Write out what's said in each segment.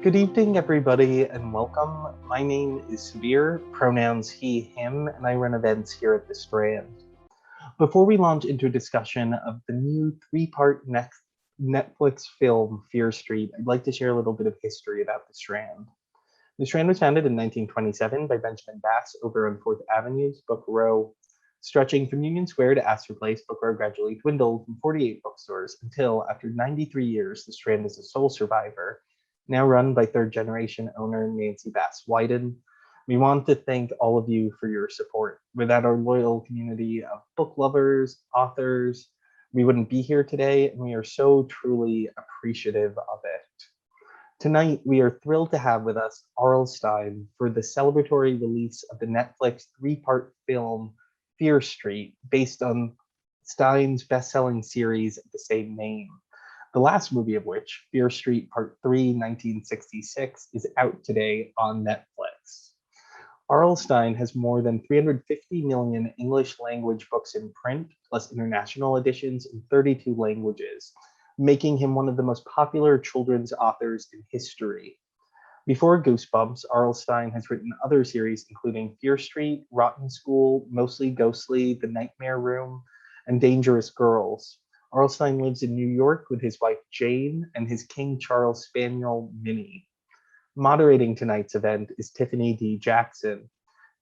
Good evening, everybody, and welcome. My name is Sabir, pronouns he, him, and I run events here at the Strand. Before we launch into a discussion of the new three-part Netflix film, Fear Street, I'd like to share a little bit of history about the Strand. The Strand was founded in 1927 by Benjamin Bass over on 4th Avenue's Book Row. Stretching from Union Square to Astor Place, Book Row gradually dwindled from 48 bookstores until, after 93 years, the Strand is a sole survivor, now run by third-generation owner Nancy Bass Wyden. We want to thank all of you for your support. Without our loyal community of book lovers, authors, we wouldn't be here today, and we are so truly appreciative of it. Tonight, we are thrilled to have with us Stine for the celebratory release of the Netflix three-part film, Fear Street, based on Stine's best-selling series of the same name. The last movie of which, Fear Street Part 3, 1966, is out today on Netflix. Stine has more than 350 million English language books in print, plus international editions in 32 languages, making him one of the most popular children's authors in history. Before Goosebumps, Stine has written other series including Fear Street, Rotten School, Mostly Ghostly, The Nightmare Room, and Dangerous Girls. Stine lives in New York with his wife Jane and his King Charles Spaniel, Minnie. Moderating tonight's event is Tiffany D. Jackson.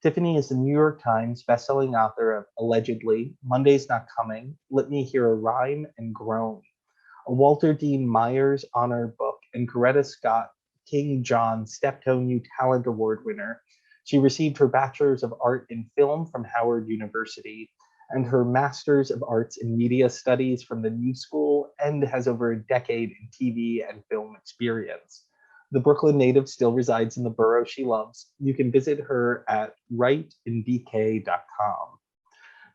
Tiffany is the New York Times bestselling author of Allegedly, Monday's Not Coming, Let Me Hear a Rhyme, and Groan, a Walter Dean Myers Honor Book, and Coretta Scott King John Steptoe New Talent Award winner. She received her Bachelor's of Art in Film from Howard University and her Master's of Arts in Media Studies from the New School, and has over a decade in TV and film experience. The Brooklyn native still resides in the borough she loves. You can visit her at writeinbk.com.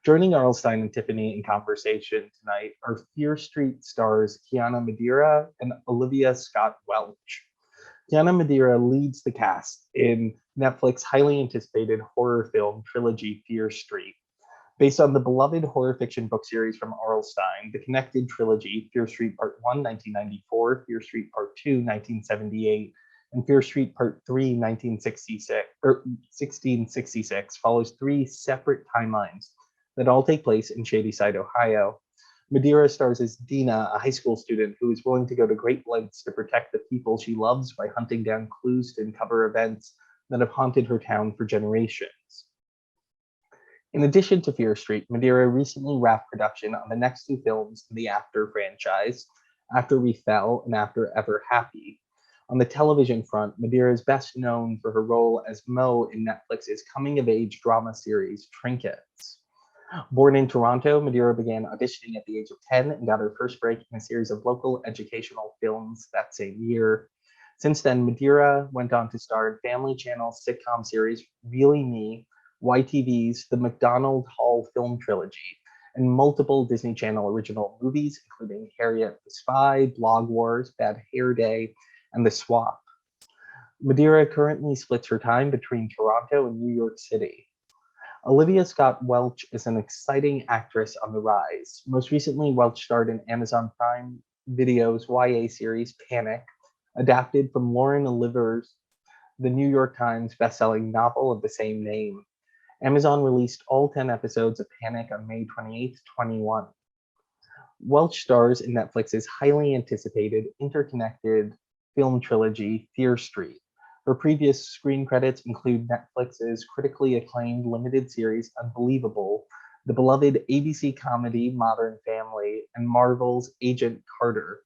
Joining Stine and Tiffany in conversation tonight are Fear Street stars Kiana Madeira and Olivia Scott Welch. Kiana Madeira leads the cast in Netflix's highly anticipated horror film trilogy Fear Street. Based on the beloved horror fiction book series from Stine, the connected trilogy, Fear Street Part 1, 1994, Fear Street Part 2, 1978, and Fear Street Part 3, 1666, follows three separate timelines that all take place in Shadyside, Ohio. Madeira stars as Dina, a high school student who is willing to go to great lengths to protect the people she loves by hunting down clues to uncover events that have haunted her town for generations. In addition to Fear Street, Madeira recently wrapped production on the next two films in the After franchise, After We Fell and After Ever Happy. On the television front, Madeira is best known for her role as Mo in Netflix's coming-of-age drama series Trinkets. Born in Toronto, Madeira began auditioning at the age of 10 and got her first break in a series of local educational films that same year. Since then, Madeira went on to star in Family Channel's sitcom series Really Me, YTV's The McDonald Hall film trilogy, and multiple Disney Channel original movies, including Harriet the Spy, Blog Wars, Bad Hair Day, and The Swap. Madeira currently splits her time between Toronto and New York City. Olivia Scott Welch is an exciting actress on the rise. Most recently, Welch starred in Amazon Prime Video's YA series Panic, adapted from Lauren Oliver's The New York Times bestselling novel of the same name. Amazon released all 10 episodes of Panic on May 28, 21. Welch stars in Netflix's highly anticipated, interconnected film trilogy, Fear Street. Her previous screen credits include Netflix's critically acclaimed limited series, Unbelievable, the beloved ABC comedy Modern Family, and Marvel's Agent Carter.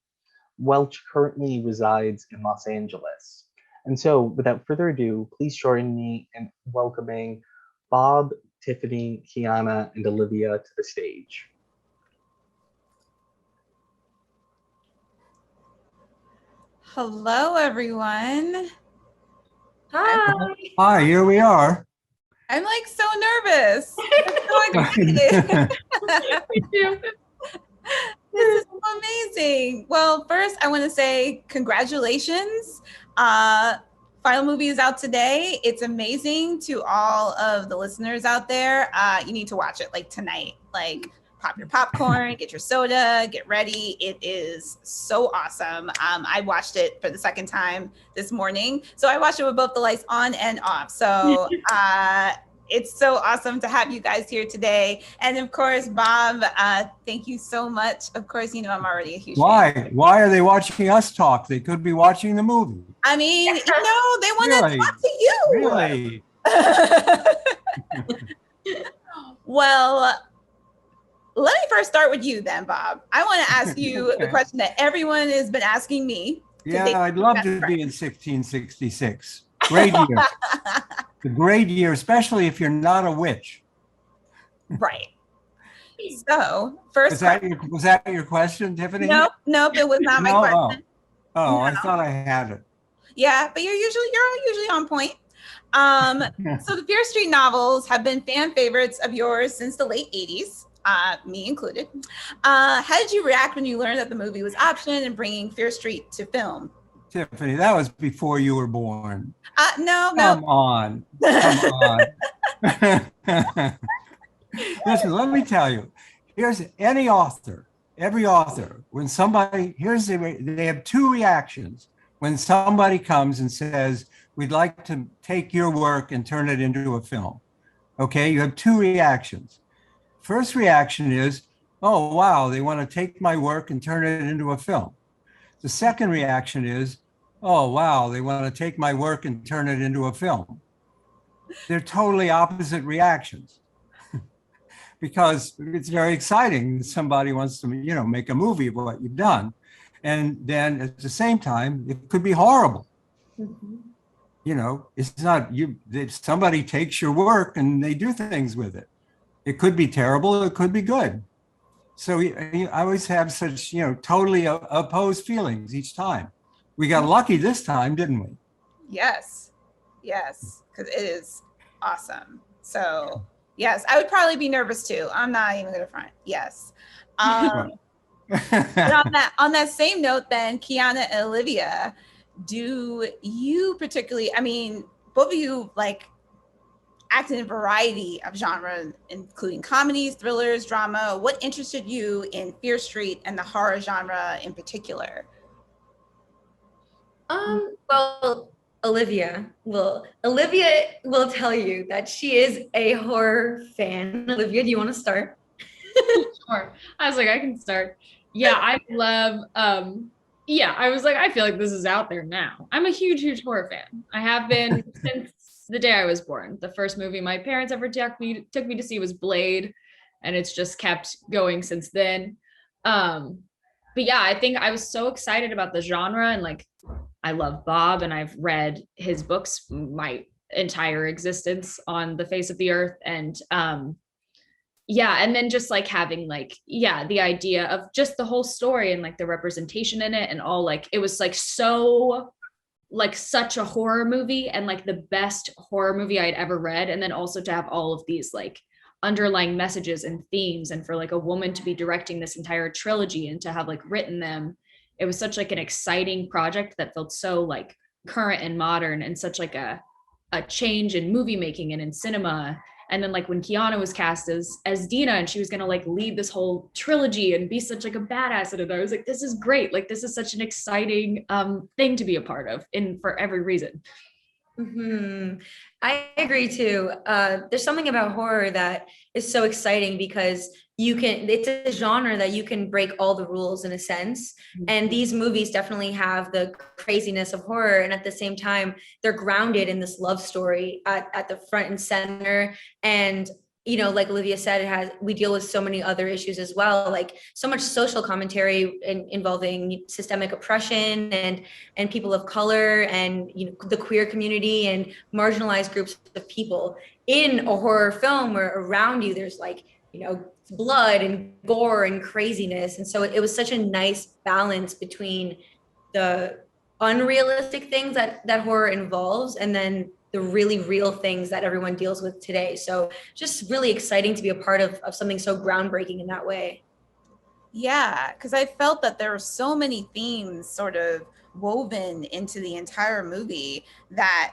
Welch currently resides in Los Angeles. And so, without further ado, please join me in welcoming Bob, Tiffany, Kiana, and Olivia to the stage. Hello, everyone. Hi. Hi, here we are. I'm like so nervous. I'm so excited. Me too. This is amazing. Well, first, I want to say congratulations. Final movie is out today. It's amazing to all of the listeners out there. You need to watch it like tonight. Like pop your popcorn, get your soda, get ready. It is so awesome. I watched it for the second time this morning. So I watched it with both the lights on and off. So it's so awesome to have you guys here today. And of course, Bob, thank you so much. Of course, you know I'm already a huge fan. Why are they watching us talk? They could be watching the movie. I mean, they want to Really? talk to you. Really? Well, let me first start with you then, Bob. I want to ask you the question that everyone has been asking me. Yeah, I'd love to be in 1666. Great year. A great year, especially if you're not a witch. Right. So, first, was that your question, Tiffany? Nope, it was not my question. Oh, no. I thought I had it. Yeah, but you're usually on point. So the Fear Street novels have been fan favorites of yours since the late 80s, me included. How did you react when you learned that the movie was optioned and bringing Fear Street to film? Tiffany, that was before you were born. No. Come on. Listen, let me tell you, here's every author, when somebody, they have two reactions. When somebody comes and says, we'd like to take your work and turn it into a film. Okay, you have two reactions. First reaction is, oh, wow, they want to take my work and turn it into a film. The second reaction is, oh, wow, they want to take my work and turn it into a film. They're totally opposite reactions. Because it's very exciting. Somebody wants to, make a movie of what you've done. And then at the same time, it could be horrible. Mm-hmm. It's not somebody takes your work and they do things with it. It could be terrible, it could be good. So I always have such, totally opposed feelings each time. We got lucky this time, didn't we? Yes, because it is awesome. So yes, I would probably be nervous too. I'm not even gonna front. Yes. But on that same note, then, Kiana and Olivia, do you particularly, both of you act in a variety of genres, including comedies, thrillers, drama. What interested you in Fear Street and the horror genre in particular? Well, Olivia will tell you that she is a horror fan. Olivia, do you want to start? Sure. I was like, I can start. Yeah, I love, I was like, I feel like this is out there now. I'm a huge horror fan. I have been since the day I was born. The first movie my parents ever took me to see was Blade, and it's just kept going since then. But yeah, I think I was so excited about the genre, and I love Bob, and I've read his books my entire existence on the face of the earth. And and then just having the idea of just the whole story and the representation in it and all, it was so such a horror movie and the best horror movie I'd ever read. And then also to have all of these underlying messages and themes, and for a woman to be directing this entire trilogy and to have written them, it was such an exciting project that felt so current and modern, and such a change in movie making and in cinema. And then when Kiana was cast as Dina, and she was going to lead this whole trilogy and be such a badass at it, I was like, this is great. This is such an exciting thing to be a part of for every reason. Mm-hmm. I agree too. There's something about horror that is so exciting because it's a genre that you can break all the rules in a sense. Mm-hmm. And these movies definitely have the craziness of horror. And at the same time, they're grounded in this love story at the front and center. And like Olivia said, we deal with so many other issues as well, so much social commentary involving systemic oppression and people of color and the queer community and marginalized groups of people in a horror film, where around you there's blood and gore and craziness. And so it was such a nice balance between the unrealistic things that horror involves and then the really real things that everyone deals with today. So just really exciting to be a part of something so groundbreaking in that way. Yeah, because I felt that there were so many themes sort of woven into the entire movie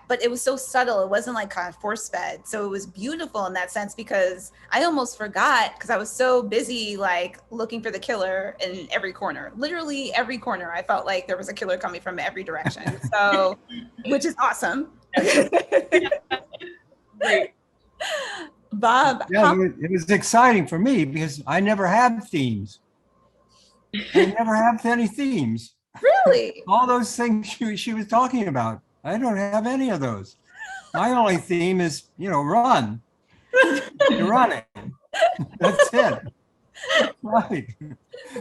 but it was so subtle. It wasn't like kind of force fed. So it was beautiful in that sense, because I almost forgot, because I was so busy like looking for the killer in every corner, literally every corner. I felt like there was a killer coming from every direction. So, which is awesome. Great. Bob, Yeah, it was exciting for me because I never had themes. I never have any themes. really? All those things she was talking about, I don't have any of those. My only theme is, run. You're running. That's it. Right.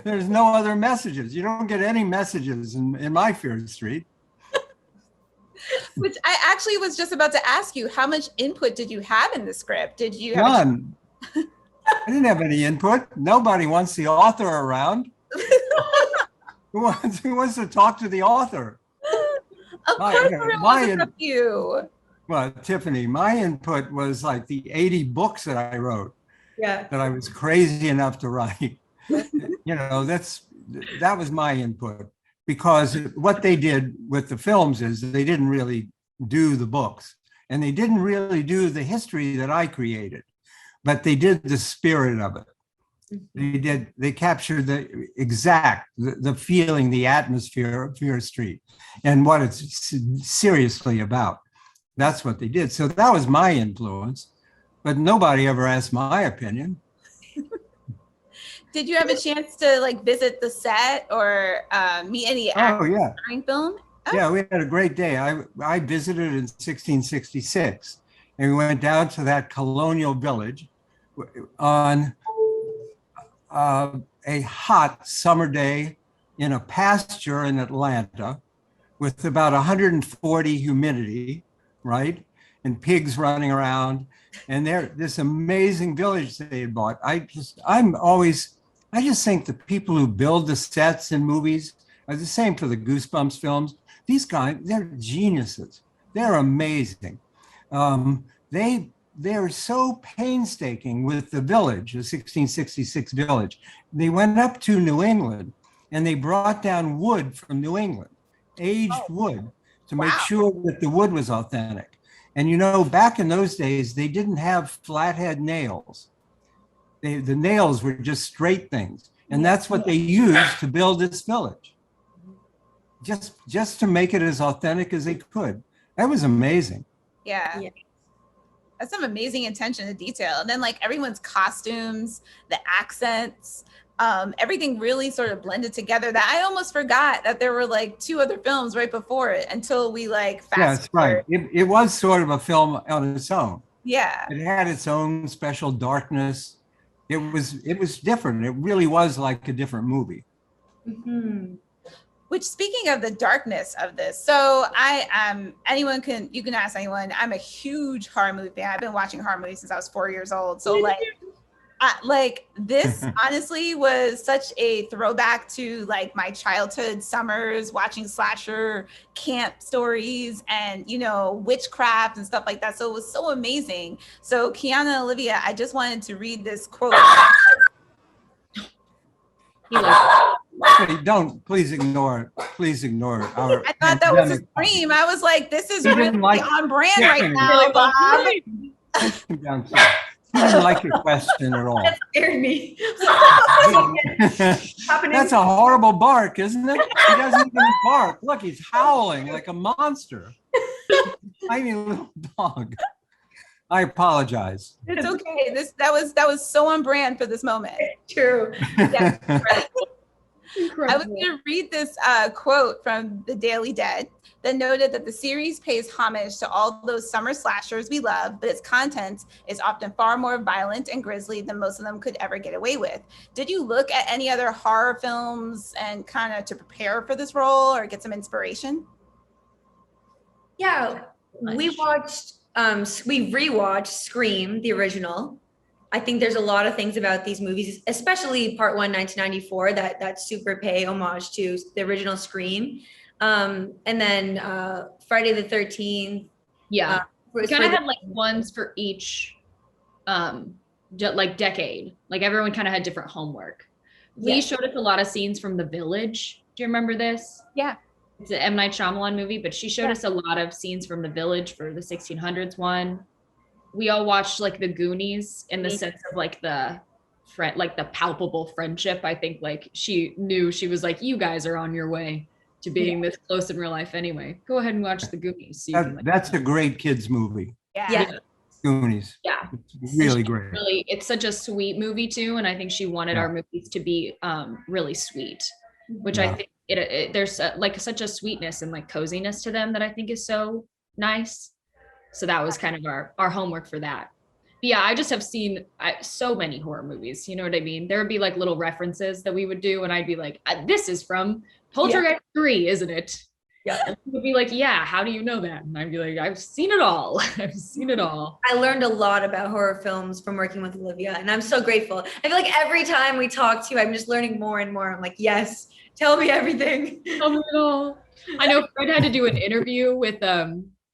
There's no other messages. You don't get any messages in my Fear Street. Which I actually was just about to ask you, how much input did you have in the script? Did you have None. I didn't have any input. Nobody wants the author around. Who wants to talk to the author? Of course, everyone wants to talk to you. Well, Tiffany, my input was like the 80 books that I wrote. Yeah. That I was crazy enough to write. That was my input, because what they did with the films is they didn't really do the books, and they didn't really do the history that I created, but they did the spirit of it. They captured the feeling, the atmosphere of Fear Street and what it's seriously about. That's what they did. So that was my influence, but nobody ever asked my opinion. Did you have a chance to like visit the set or meet any actors during film? Oh. Yeah, we had a great day. I visited in 1666, and we went down to that colonial village on a hot summer day in a pasture in Atlanta with about 140 humidity, right? And pigs running around. And this amazing village they had bought. I just think the people who build the sets in movies are the same for the Goosebumps films. These guys, they're geniuses. They're amazing. They're so painstaking with the village, the 1666 village. They went up to New England and they brought down wood from New England, aged wood, to make sure that the wood was authentic. And back in those days, they didn't have flathead nails. The nails were just straight things. And that's what they used to build this village. Just to make it as authentic as they could. That was amazing. Yeah. That's some amazing attention to detail. And then like everyone's costumes, the accents, everything really sort of blended together that I almost forgot that there were like 2 other films right before it until we like fast forward. Right. It was sort of a film on its own. Yeah. It had its own special darkness. It was different. It really was like a different movie. Mm-hmm. Which, speaking of the darkness of this, so you can ask anyone. I'm a huge horror movie fan. I've been watching horror movies since I was 4 years old. So this honestly was such a throwback to like my childhood summers watching slasher camp stories and witchcraft and stuff like that. So it was so amazing. So Kiana and Olivia, I just wanted to read this quote. Please ignore our. I thought that was a scream. I was like, this is really on brand right now, Bob. He didn't like your question at all. That scared me. That's a horrible bark, isn't it? He doesn't even bark. Look, he's howling like a monster. Tiny little dog. I apologize. It's okay. That was so on brand for this moment. True. Yes, right. I was going to read this quote from The Daily Dead that noted that the series pays homage to all those summer slashers we love, but its content is often far more violent and grisly than most of them could ever get away with. Did you look at any other horror films and kind of to prepare for this role or get some inspiration? Yeah, we rewatched Scream, the original. I think there's a lot of things about these movies, especially part 1, 1994, that super pay homage to the original Scream. And then Friday the 13th. Yeah. We kind of had like ones for each like decade. Like everyone kind of had different homework. Lee showed us a lot of scenes from The Village. Do you remember this? Yeah. It's an M. Night Shyamalan movie, but she showed us a lot of scenes from The Village for the 1600s one. We all watched like the Goonies in the sense of like the friend, like the palpable friendship. I think like she knew, she was like, you guys are on your way to being this close in real life anyway. Go ahead and watch the Goonies. So you can, like, That's a great kids movie. Yeah. Goonies. Yeah. It's really great. Really, it's such a sweet movie too, and I think she wanted our movies to be really sweet, which I think there's like such a sweetness and like coziness to them that I think is so nice. So that was kind of our homework for that. But yeah, I just have seen so many horror movies. You know what I mean? There would be like little references that we would do, and I'd be like, "This is from Poltergeist 3, isn't it?" Yeah. And people would be like, "Yeah, how do you know that?" And I'd be like, "I've seen it all. I've seen it all." I learned a lot about horror films from working with Olivia, and I'm so grateful. I feel like every time we talk to you, I'm just learning more and more. I'm like, yes, tell me everything. Tell me it all. I know Fred had to do an interview with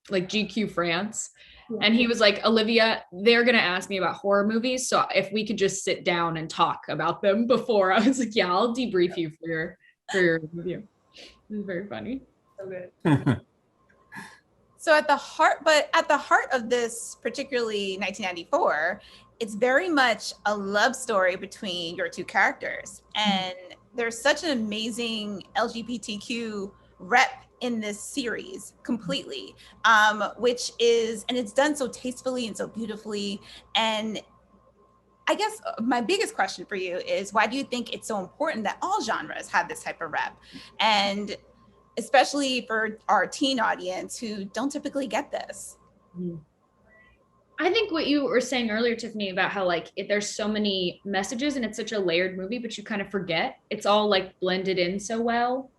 like GQ France, and he was like, Olivia, they're gonna ask me about horror movies, so if we could just sit down and talk about them before. I was like, yeah, I'll debrief you for your review. It was very funny. So good. So at the heart of this, particularly 1994, it's very much a love story between your two characters. And there's such an amazing LGBTQ rep in this series completely, which is, and it's done so tastefully and so beautifully. And I guess my biggest question for you is, why do you think it's so important that all genres have this type of rep? And especially for our teen audience who don't typically get this. I think what you were saying earlier, Tiffany, about how like there's so many messages and it's such a layered movie, but you kind of forget it's all like blended in so well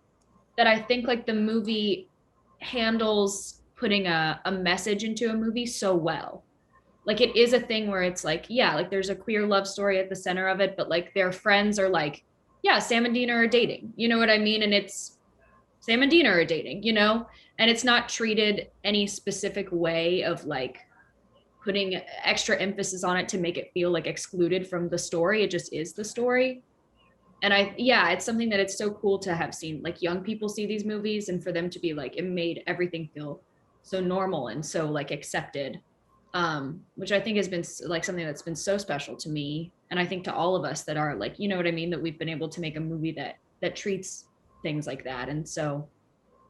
that I think like the movie handles putting a message into a movie so well. Like it is a thing where it's like, yeah, like there's a queer love story at the center of it, but like their friends are like, yeah, Sam and Dina are dating. You know what I mean? And it's Sam and Dina are dating, you know? And it's not treated any specific way of like putting extra emphasis on it to make it feel like excluded from the story. It just is the story. And it's something that it's so cool to have seen like young people see these movies and for them to be like, it made everything feel so normal and so like accepted, which I think has been like something that's been so special to me. And I think to all of us that are like, you know what I mean? That we've been able to make a movie that treats things like that. And so,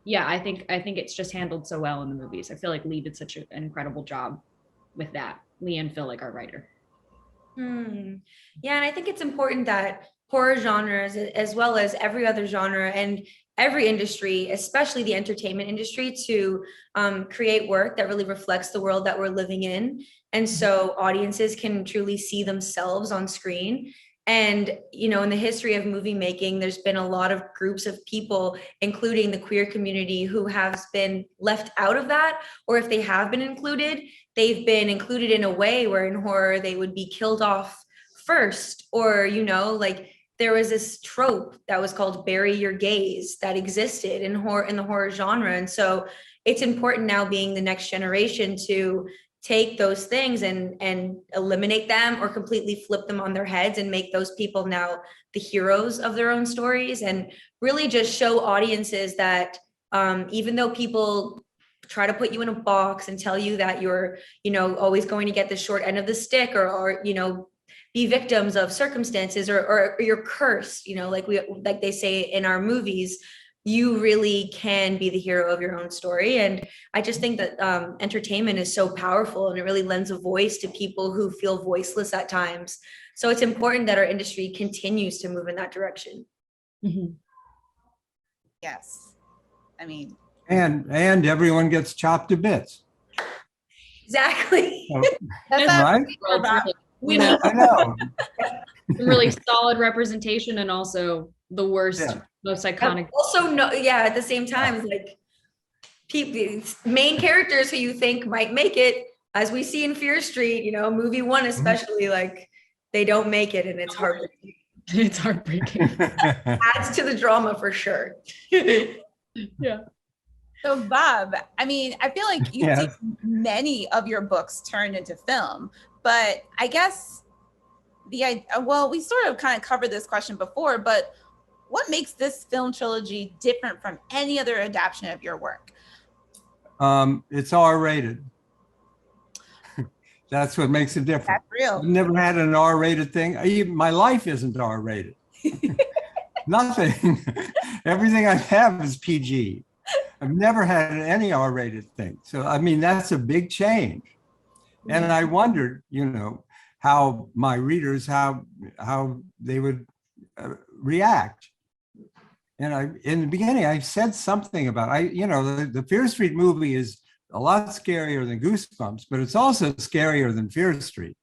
yeah, I think it's just handled so well in the movies. I feel like Lee did such an incredible job with that. Lee and Phil, like our writer. Yeah, and I think it's important that horror genres, as well as every other genre and every industry, especially the entertainment industry, to create work that really reflects the world that we're living in. And so audiences can truly see themselves on screen. And, you know, in the history of movie making, there's been a lot of groups of people, including the queer community, who have been left out of that, or if they have been included, they've been included in a way where in horror they would be killed off first, or, you know, like there was this trope that was called bury your gays that existed in the horror genre. And so it's important now, being the next generation, to take those things and eliminate them or completely flip them on their heads and make those people now the heroes of their own stories, and really just show audiences that even though people try to put you in a box and tell you that you're, you know, always going to get the short end of the stick, or you know, be victims of circumstances, or you're cursed, you know, like they say in our movies, you really can be the hero of your own story. And I just think that entertainment is so powerful, and it really lends a voice to people who feel voiceless at times. So it's important that our industry continues to move in that direction. Yes. I mean, and everyone gets chopped to bits. Exactly. So, that's right? We know I know. really solid representation, and also the worst, most iconic. Also, no, yeah, at the same time, like people, main characters who you think might make it, as we see in Fear Street, you know, movie one especially, like they don't make it, and it's heartbreaking. It's heartbreaking. Adds to the drama for sure. Yeah. So Bob, I mean, I feel like you've seen many of your books turned into film, but I guess we sort of kind of covered this question before, but what makes this film trilogy different from any other adaptation of your work? It's R-rated. That's what makes it different. That's real. I've never had an R-rated thing. My life isn't R-rated. Nothing. Everything I have is PG. I've never had any R-rated thing. So, I mean, that's a big change. And I wondered, how my readers, how they would react. And in the beginning, I said something about, the Fear Street movie is a lot scarier than Goosebumps, but it's also scarier than Fear Street.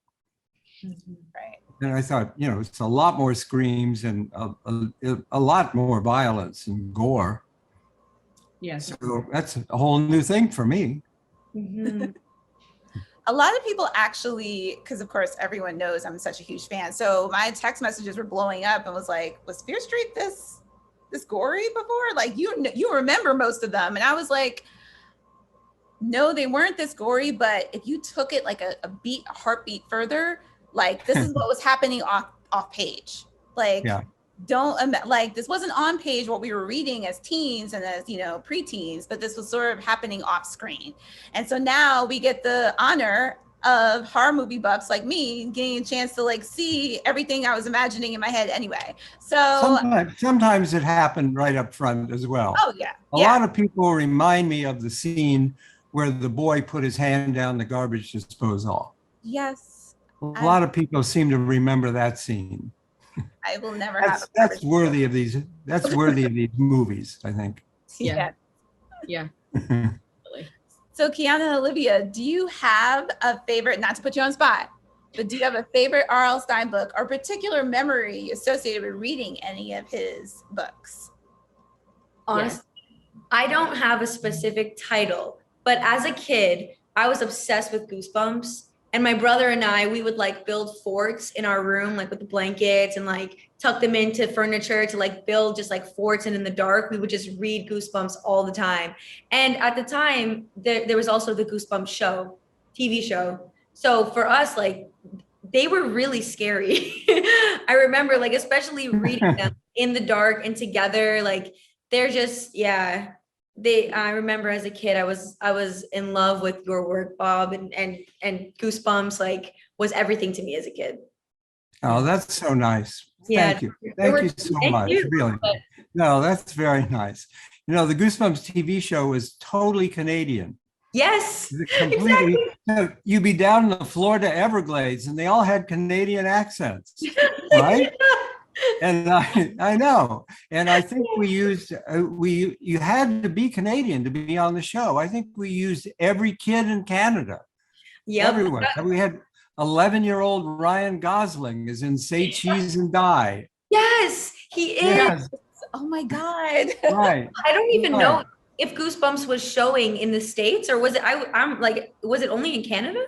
Right. And I thought, it's a lot more screams and a lot more violence and gore. Yes. So that's a whole new thing for me. Mhm. A lot of people actually, because of course everyone knows I'm such a huge fan. So my text messages were blowing up and was like, was Fear Street this gory before? Like you remember most of them. And I was like, no, they weren't this gory, but if you took it like a heartbeat further, like this is what was happening off page. Like, Yeah. This wasn't on page what we were reading as teens and as, preteens, but this was sort of happening off screen. And so now we get the honor of horror movie buffs like me getting a chance to like see everything I was imagining in my head anyway. So sometimes it happened right up front as well. Oh yeah. A lot of people remind me of the scene where the boy put his hand down the garbage disposal. Yes. A lot of people seem to remember that scene. I will never have That's worthy of these. That's worthy of these movies, I think. Yeah. Really. So Kiana and Olivia, do you have a favorite, not to put you on spot, but do you have a favorite R.L. Stine book or particular memory associated with reading any of his books? Honestly, I don't have a specific title, but as a kid, I was obsessed with Goosebumps. And my brother and I, we would like build forts in our room, like with the blankets and like tuck them into furniture to like build just like forts. And in the dark, we would just read Goosebumps all the time. And at the time, there was also the Goosebumps show, TV show. So for us, like they were really scary. I remember like, especially reading them in the dark and together, like they're just, I remember as a kid, I was in love with your work, Bob, and Goosebumps like was everything to me as a kid. Oh, that's so nice. Yeah. Thank you. Thank you so much. Really. No, that's very nice. The Goosebumps TV show was totally Canadian. Yes. Completely. Exactly. You'd be down in the Florida Everglades and they all had Canadian accents, right? And I know. And I think we used, you had to be Canadian to be on the show. I think we used every kid in Canada. Yeah. Everyone. We had 11-year-old Ryan Gosling is in Say Cheese and Die. Yes, he is. Yes. Oh my God. Right. I don't even know if Goosebumps was showing in the States or was it, I'm like, was it only in Canada?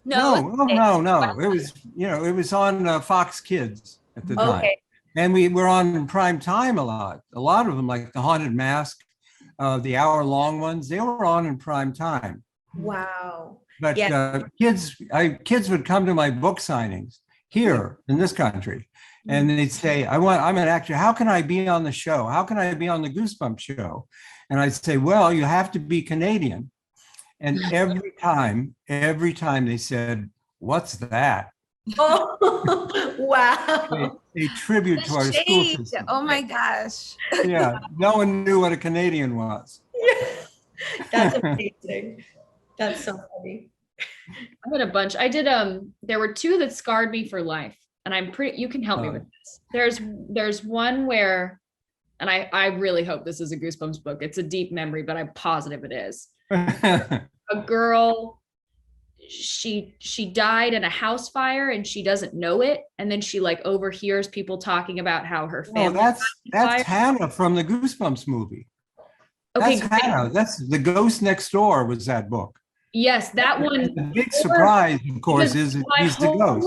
No. It was, it was on Fox Kids at the time. Okay. And we were on prime time a lot. A lot of them, like The Haunted Mask, the hour-long ones, they were on in prime time. Wow. But kids would come to my book signings here in this country, and they'd say, I'm an actor. How can I be on the show? How can I be on the Goosebumps show? And I'd say, well, you have to be Canadian. And every time they said, what's that? Oh, wow. A tribute to our school system. Oh my gosh. Yeah, no one knew what a Canadian was. That's amazing. That's so funny. I had a bunch. I did there were two that scarred me for life, and you can help me with this. There's one where, and I really hope this is a Goosebumps book. It's a deep memory, but I'm positive it is. A girl, she died in a house fire and she doesn't know it, and then she like overhears people talking about how her family. Oh, that's Hannah from the Goosebumps movie. Okay, that's Hannah. That's The Ghost Next Door was that book. Yes, that one. The big surprise, of course, is he's the ghost.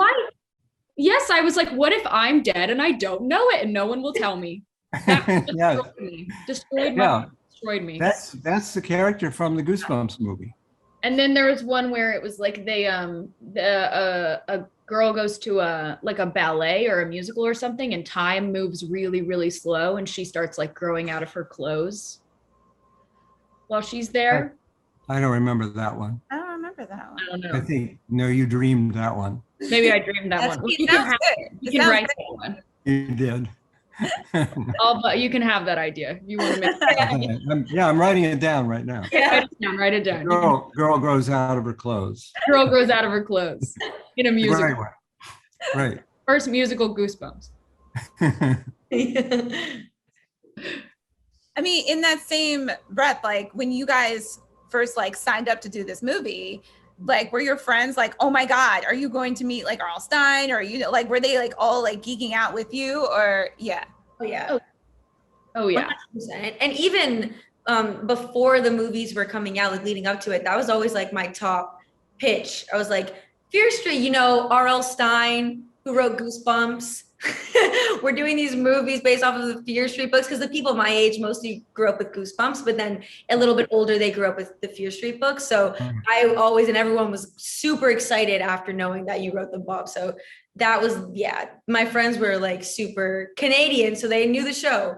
Yes, I was like, what if I'm dead and I don't know it and no one will tell me? That destroyed me. Destroyed me. That's the character from the Goosebumps movie. And then there was one where it was like a girl goes to a ballet or a musical or something, and time moves really, really slow, and she starts like growing out of her clothes while she's there. I don't remember that one. I don't remember that one. I don't I know. think, no, you dreamed that one. Maybe I dreamed that That's- one. Well, It you can, sounds good. you It can sounds write good. that one. You did. But you can have that idea. You want to make I'm writing it down right now. write it down. Write it down. Girl grows out of her clothes. Girl grows out of her clothes in a musical. Right. First musical Goosebumps. I mean, in that same breath, like when you guys first like signed up to do this movie, like were your friends like, oh my God, are you going to meet like R.L. Stine? Or you know, like were they like all like geeking out with you? Or yeah. Oh yeah. Oh yeah. 100%. And even before the movies were coming out, like leading up to it, that was always like my top pitch. I was like, Fear Street, you know, R.L. Stine, who wrote Goosebumps. We're doing these movies based off of the Fear Street books because the people my age mostly grew up with Goosebumps, but then a little bit older, they grew up with the Fear Street books. So I always, and everyone was super excited after knowing that you wrote them, Bob. So that was, yeah, my friends were like super Canadian, so they knew the show.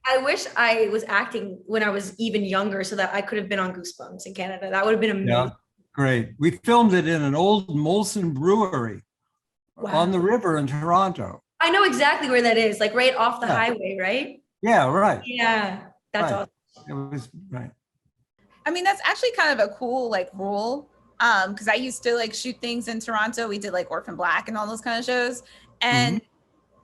I wish I was acting when I was even younger so that I could have been on Goosebumps in Canada. That would have been amazing. Yeah, great. We filmed it in an old Molson brewery on the river in Toronto. I know exactly where that is, like right off the Yeah. highway, right? Yeah, right. Yeah, that's Right. awesome. It was right. I mean, that's actually kind of a cool like rule. Because I used to like shoot things in Toronto. We did like Orphan Black and all those kind of shows. And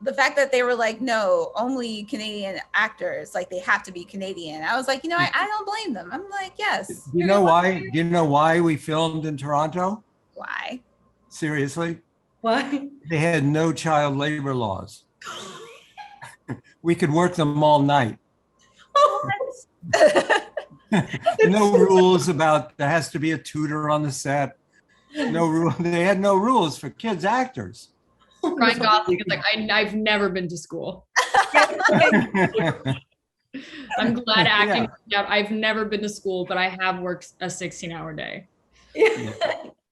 the fact that they were like, no, only Canadian actors, like they have to be Canadian. I was like, you know, I don't blame them. I'm like, yes. Do you know why? Do you know why we filmed in Toronto? Why? Seriously? Why? They had no child labor laws. We could work them all night. No rules about there has to be a tutor on the set. No rule. They had no rules for kids actors. Ryan Gosling is like, I've never been to school. I'm glad acting. Yeah, I've never been to school, but I have worked a 16-hour day.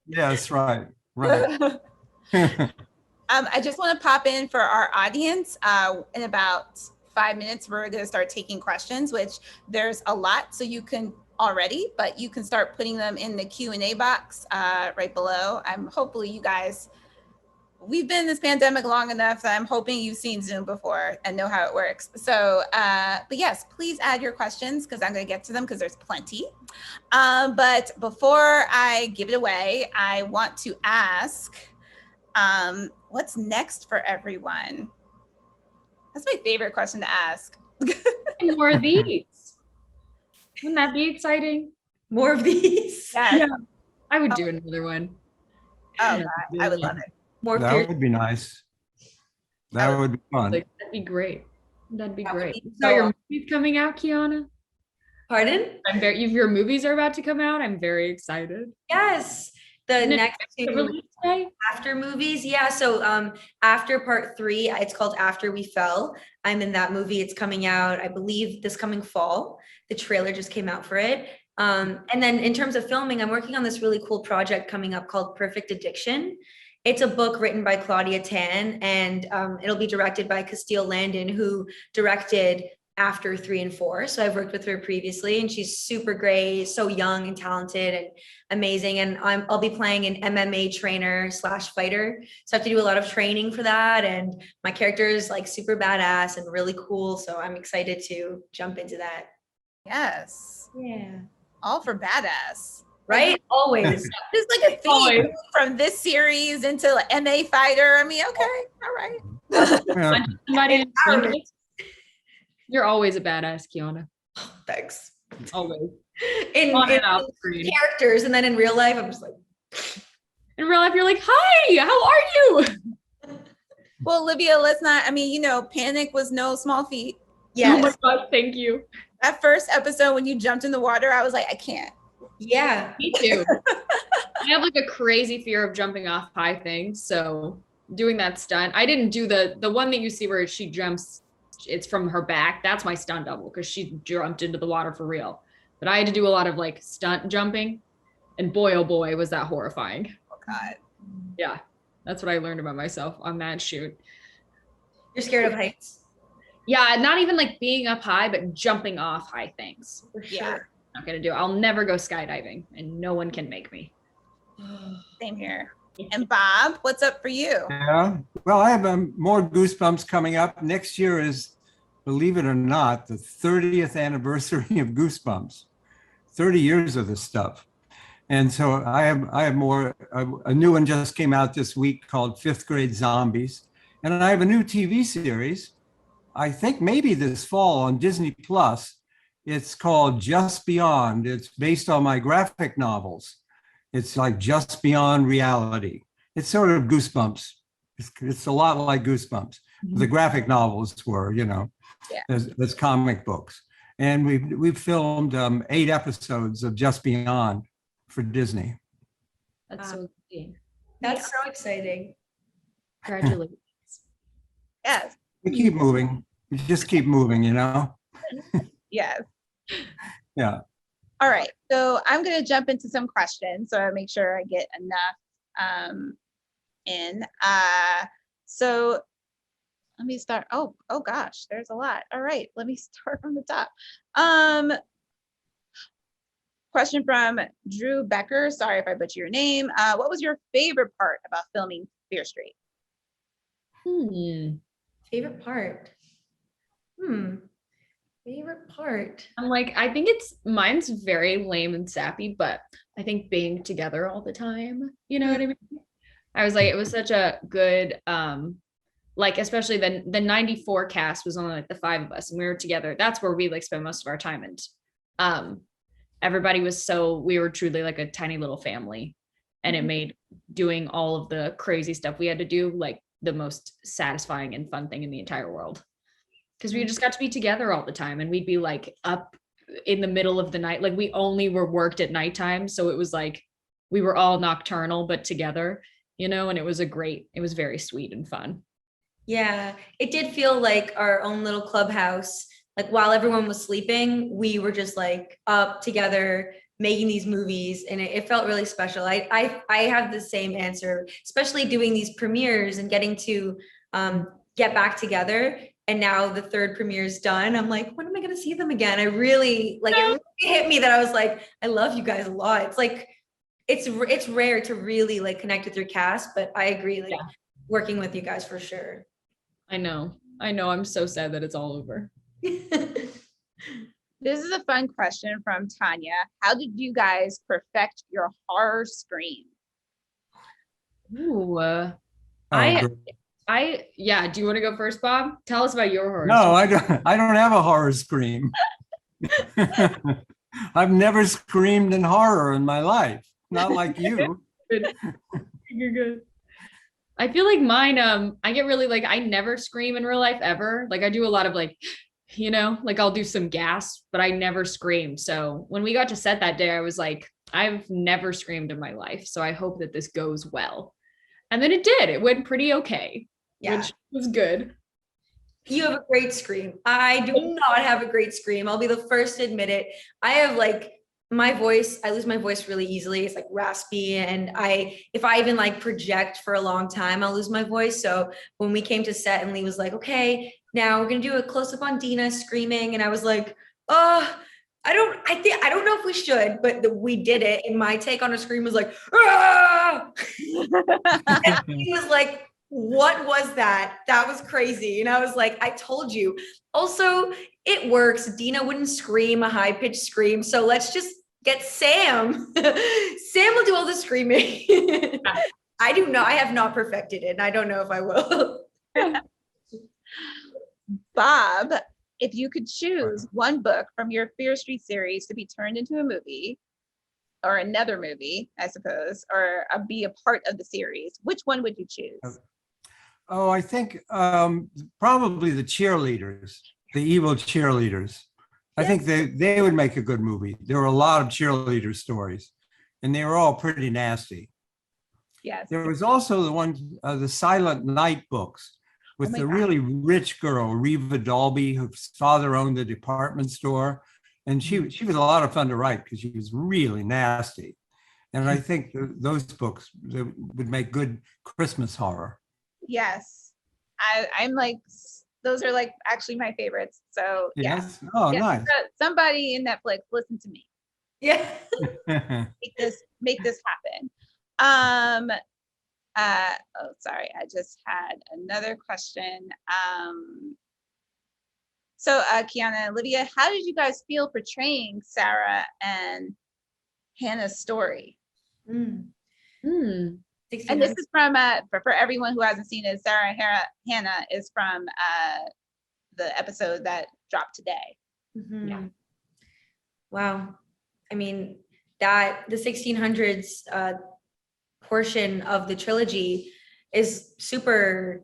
Yes, right. Right. I just want to pop in for our audience. In about 5 minutes, we're going to start taking questions, which there's a lot, so you can already, but you can start putting them in the Q&A box right below. Hopefully you guys, we've been in this pandemic long enough that I'm hoping you've seen Zoom before and know how it works. So, but yes, please add your questions because I'm going to get to them because there's plenty. But before I give it away, I want to ask, what's next for everyone? That's my favorite question to ask. And more of these. Wouldn't that be exciting? More of these. Yeah. I would do another one. Oh, God, I would love it. More That fierce. would be nice. That would be fun. Like, that'd be great. That'd be That would great. be So so your awesome. movies coming out, Kiana? Pardon? Your movies are about to come out. I'm very excited. Yes. The Isn't it next the two release day? after movies. Yeah. So after part 3, it's called After We Fell. I'm in that movie. It's coming out, I believe, this coming fall. The trailer just came out for it. And then in terms of filming, I'm working on this really cool project coming up called Perfect Addiction. It's a book written by Claudia Tan, and it'll be directed by Castile Landon, who directed After 3 and 4. So I've worked with her previously, and she's super great, so young and talented and amazing. And I'll be playing an MMA trainer / fighter. So I have to do a lot of training for that. And my character is like super badass and really cool. So I'm excited to jump into that. Yes. Yeah. All for badass. Right? Always. There's like a theme Always. from this series into like MA fighter. I mean, okay, all right. Yeah. Somebody You're always a badass, Kiana. Thanks. Always. In On and off screen. characters, and then in real life, I'm just like, In real life, you're like, hi, how are you? Well, Olivia, let's not, I mean, you know, panic was no small feat. yes. Oh my gosh, thank you. That first episode when you jumped in the water, I was like, I can't. Yeah. Me too. I have like a crazy fear of jumping off high things. So doing that stunt, I didn't do the one that you see where she jumps, it's from her back. That's my stunt double because she jumped into the water for real. but I had to do a lot of like stunt jumping, and boy, oh boy, was that horrifying. Oh God. Yeah, that's what I learned about myself on that shoot. You're scared of heights? Yeah, not even like being up high, but jumping off high things. For Yeah. sure. Not gonna do it. I'll never go skydiving, and no one can make me. Same here. And Bob, what's up for you? Yeah, well, I have more Goosebumps coming up. Next year is, believe it or not, the 30th anniversary of Goosebumps. 30 years of this stuff. And so I have more. A new one just came out this week called Fifth Grade Zombies. And I have a new TV series, I think maybe this fall on Disney Plus. It's called Just Beyond. It's based on my graphic novels. It's like Just Beyond Reality. It's sort of Goosebumps. It's a lot like Goosebumps. The graphic novels were, you know, as comic books. And we've filmed 8 episodes of Just Beyond for Disney. That's so exciting. That's so exciting. Congratulations. Yes. We keep moving. We just keep moving, you know? Yes. Yeah. All right. So I'm going to jump into some questions so I make sure I get enough in. So let me start. Oh gosh, there's a lot. All right. Let me start from the top. Question from Drew Becker. Sorry if I butcher your name. What was your favorite part about filming Fear Street? Favorite part? Favorite part. I'm like, I think mine's very lame and sappy, but I think being together all the time, you know what I mean? I was like, it was such a good, like, especially the 94 cast was only like the 5 of us and we were together. That's where we like spend most of our time. And everybody was we were truly like a tiny little family, and it made doing all of the crazy stuff we had to do like the most satisfying and fun thing in the entire world. Because we just got to be together all the time, and we'd be like up in the middle of the night. Like we only were worked at nighttime. So it was like, we were all nocturnal, but together, you know, and it was very sweet and fun. Yeah, it did feel like our own little clubhouse. Like while everyone was sleeping, we were just like up together making these movies, and it felt really special. I have the same answer, especially doing these premieres and getting to get back together. And now the 3rd premiere is done. I'm like, when am I going to see them again? It really hit me that I was like, I love you guys a lot. It's like, it's rare to really like connect with your cast, but I agree, like working with you guys for sure. I know. I'm so sad that it's all over. This is a fun question from Tanya. How did you guys perfect your horror scream? Ooh, yeah. Do you want to go first, Bob? Tell us about your horror. No, I don't have a horror scream. I've never screamed in horror in my life. Not like you. You're good. I feel like mine, I get really like, I never scream in real life ever. Like I do a lot of like, you know, like I'll do some gasp, but I never scream. So when we got to set that day, I was like, I've never screamed in my life. So I hope that this goes well. And then it did. It went pretty okay. Yeah. Which was good. You have a great scream. I do not have a great scream. I'll be the first to admit it. I have like my voice, I lose my voice really easily. It's like raspy. And if I even like project for a long time, I'll lose my voice. So when we came to set and Lee was like, okay, now we're going to do a close up on Dina screaming. And I was like, I don't know if we should, but we did it. And my take on a scream was like, ah! And he was like, what was that? That was crazy. And I was like, I told you. Also, it works. Dina wouldn't scream a high-pitched scream. So let's just get Sam. Sam will do all the screaming. I have not perfected it. And I don't know if I will. Bob, if you could choose one book from your Fear Street series to be turned into a movie, or another movie, I suppose, or be a part of the series, which one would you choose? Oh, I think probably the cheerleaders, the evil cheerleaders. I think they would make a good movie. There were a lot of cheerleader stories, and they were all pretty nasty. Yes. There was also the one, the Silent Night books with the really rich girl, Reva Dalby, whose father owned the department store. And she was a lot of fun to write because she was really nasty. And I think those books would make good Christmas horror. Yes. I'm like, those are like actually my favorites. So yeah. Yes. Oh, Yeah. nice. Somebody in Netflix, listen to me. Yeah. Make this happen. Oh, sorry, I just had another question. So Kiana and Olivia, how did you guys feel portraying Sarah and Hannah's story? Mm. Hmm. And this is from for everyone who hasn't seen it, Sarah and Hannah is from the episode that dropped today. Mhm. Yeah. Wow. I mean, that the 1600s portion of the trilogy is super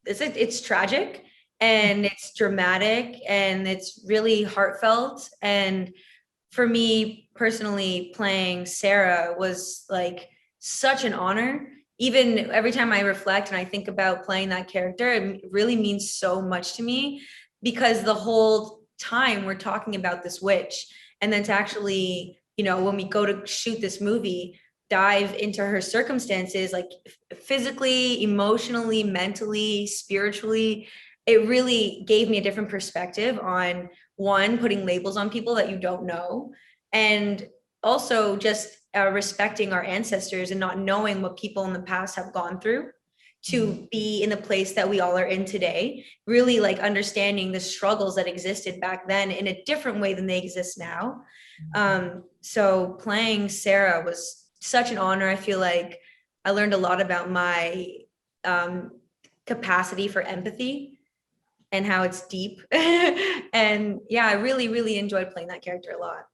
it's tragic and it's dramatic and it's really heartfelt. And for me personally, playing Sarah was like such an honor. Even every time I reflect and I think about playing that character, it really means so much to me, because the whole time we're talking about this witch, and then to actually, you know, when we go to shoot this movie, dive into her circumstances, like physically, emotionally, mentally, spiritually, it really gave me a different perspective on, one, putting labels on people that you don't know, and also just respecting our ancestors and not knowing what people in the past have gone through to be in the place that we all are in today, really like understanding the struggles that existed back then in a different way than they exist now. So playing Sarah was such an honor. I feel like I learned a lot about my capacity for empathy and how it's deep. And yeah, I really, really enjoyed playing that character a lot.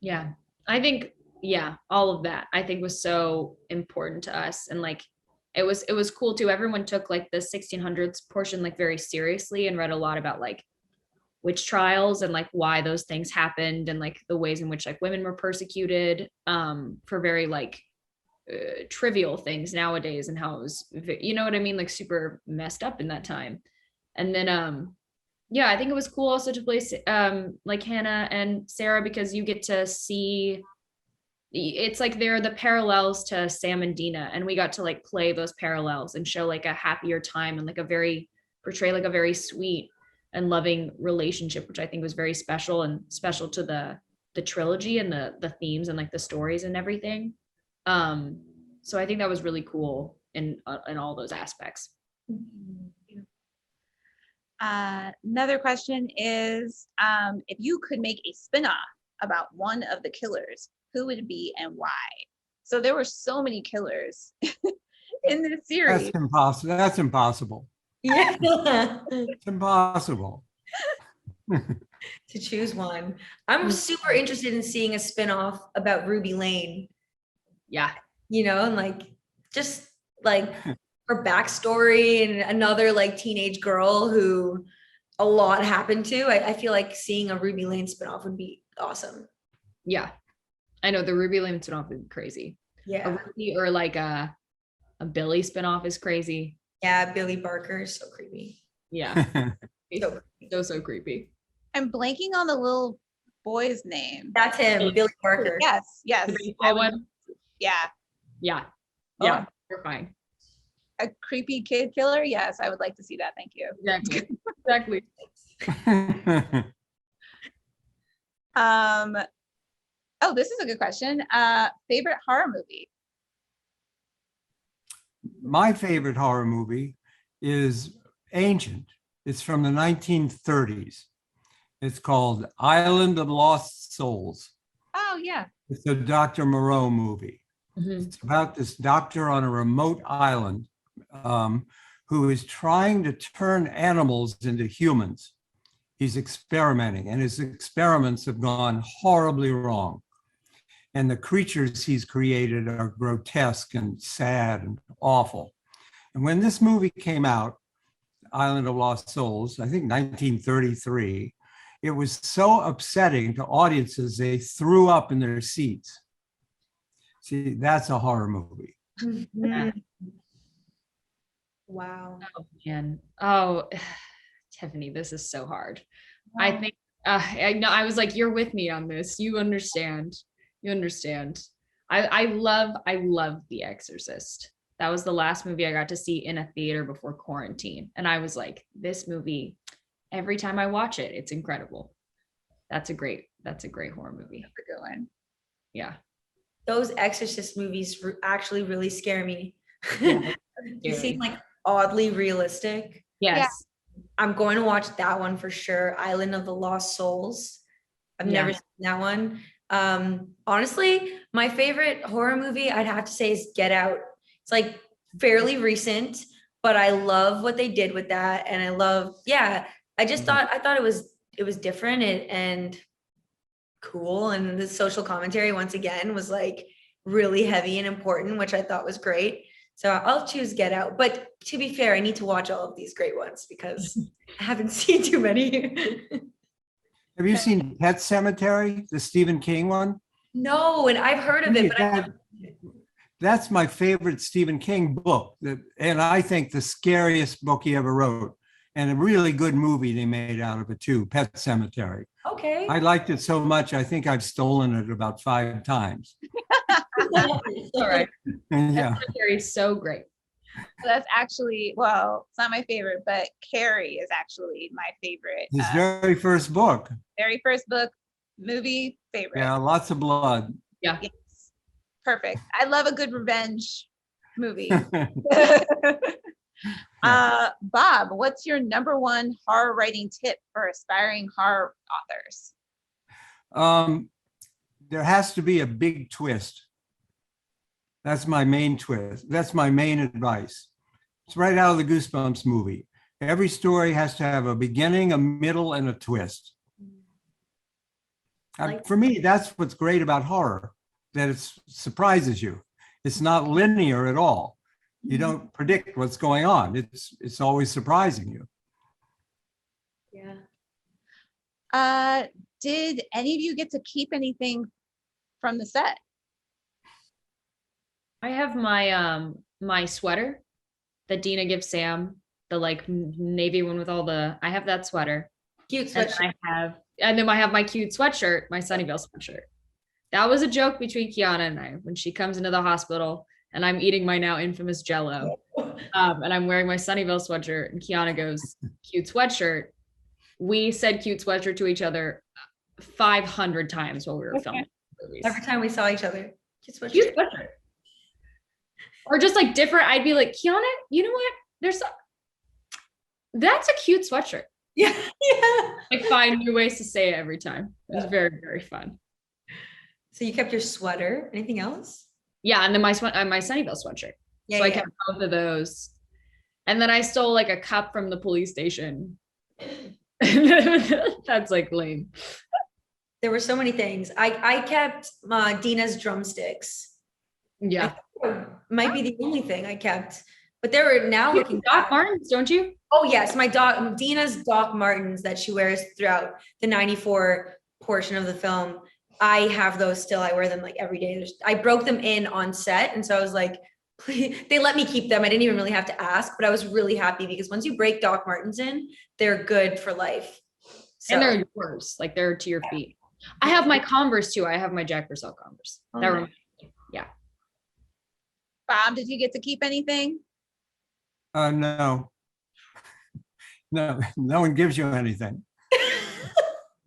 Yeah, I think, yeah, all of that I think was so important to us. And like, it was cool too. Everyone took like the 1600s portion like very seriously and read a lot about like witch trials and like why those things happened and like the ways in which like women were persecuted for very like trivial things nowadays, and how it was, you know what I mean, like super messed up in that time. And then yeah, I think it was cool also to play like Hannah and Sarah, because you get to see, it's like they're the parallels to Sam and Dina, and we got to like play those parallels and show like a happier time and like portray like a very sweet and loving relationship, which I think was very special and special to the trilogy and the themes and like the stories and everything. So I think that was really cool in all those aspects. Another question is, if you could make a spinoff about one of the killers, who would it be and why? So there were so many killers in this series. That's impossible. That's impossible. Yeah. It's impossible. To choose one. I'm super interested in seeing a spinoff about Ruby Lane, Yeah. you know, and like just like her backstory and another like teenage girl who a lot happened to. I feel like seeing a Ruby Lane spinoff would be awesome. Yeah. I know the Ruby Lane spinoff is crazy. Yeah. A Ruby or like a Billy spinoff is crazy. Yeah, Billy Barker is so creepy. Yeah. So So creepy. I'm blanking on the little boy's name. That's him, Billy Barker. Yes, yes. The baseball one? Yeah. Yeah. Oh. Yeah. You're fine. A creepy kid killer? Yes, I would like to see that. Thank you. Exactly. Exactly. Oh, this is a good question. Favorite horror movie? My favorite horror movie is ancient. It's from the 1930s. It's called Island of Lost Souls. Oh, yeah. It's a Dr. Moreau movie. Mhm. It's about this doctor on a remote island who is trying to turn animals into humans. He's experimenting, and his experiments have gone horribly wrong. And the creatures he's created are grotesque and sad and awful. And when this movie came out, Island of Lost Souls, I think 1933, it was so upsetting to audiences, they threw up in their seats. See, that's a horror movie. Mhm. Wow. Oh man. Oh, Tiffany, this is so hard. I think I know. I was like, you're with me on this. You understand. You understand. I love The Exorcist. That was the last movie I got to see in a theater before quarantine. And I was like, this movie, every time I watch it, it's incredible. That's a great horror movie. That's a good one. Yeah. Those Exorcist movies actually really scare me. Yeah. They seem like oddly realistic. Yes. I'm going to watch that one for sure. Island of the Lost Souls. I've never seen that one. Honestly, my favorite horror movie I'd have to say is Get Out. It's like fairly recent, but I love what they did with that. And I love, I just thought it was different and cool. And the social commentary once again was like really heavy and important, which I thought was great. So I'll choose Get Out. But to be fair, I need to watch all of these great ones because I haven't seen too many. Have you seen Pet Cemetery, the Stephen King one? No, and I've heard of it, but that's my favorite Stephen King book. And I think the scariest book he ever wrote. And a really good movie they made out of it too, Pet Cemetery. Okay. I liked it so much, I think I've stolen it about 5 times. All right. Yeah. Cemetery is so great. So that's actually, well, it's not my favorite, but Carrie is actually my favorite. His very first book. Very first book, movie, favorite. Yeah, lots of blood. Yeah. Yes. Perfect. I love a good revenge movie. Bob, what's your number one horror writing tip for aspiring horror authors? There has to be a big twist. That's my main twist. That's my main advice. It's right out of the Goosebumps movie. Every story has to have a beginning, a middle, and a twist. For me, that's what's great about horror, that it surprises you. It's not linear at all. You don't predict what's going on. It's always surprising you. Yeah. Did any of you get to keep anything from the set? I have my my sweater that Dina gives Sam, the like navy one with all the, I have that sweater. Cute And sweatshirt. then I have my cute sweatshirt, my Sunnyvale sweatshirt. That was a joke between Kiana and I when she comes into the hospital and I'm eating my now infamous Jello. And I'm wearing my Sunnyvale sweatshirt and Kiana goes, cute sweatshirt. We said cute sweatshirt to each other 500 times while we were filming movies. Every time we saw each other. Cute sweatshirt. Cute sweatshirt. Or just like different, I'd be like, Kiana, you know what? That's a cute sweatshirt. Yeah. I find new ways to say it every time. It was very, very fun. So you kept your sweater. Anything else? Yeah, and then my Sunnyvale sweatshirt. Yeah, So I kept both of those. And then I stole like a cup from the police station. That's like lame. There were so many things. I kept Dina's drumsticks. Yeah. Might be the only thing I kept. But there were now looking Doc Martens, don't you? Oh yes, Dina's Doc Martens that she wears throughout the 94 portion of the film. I have those still. I wear them like every day. I broke them in on set. And so I was like, please, they let me keep them. I didn't even really have to ask, but I was really happy because once you break Doc Martens in, they're good for life. So, And they're yours, like they're to your feet. I have my Converse too. I have my Jack Purcell Converse. Oh, That nice. reminds me. Yeah. Bob, did you get to keep anything? No. No one gives you anything.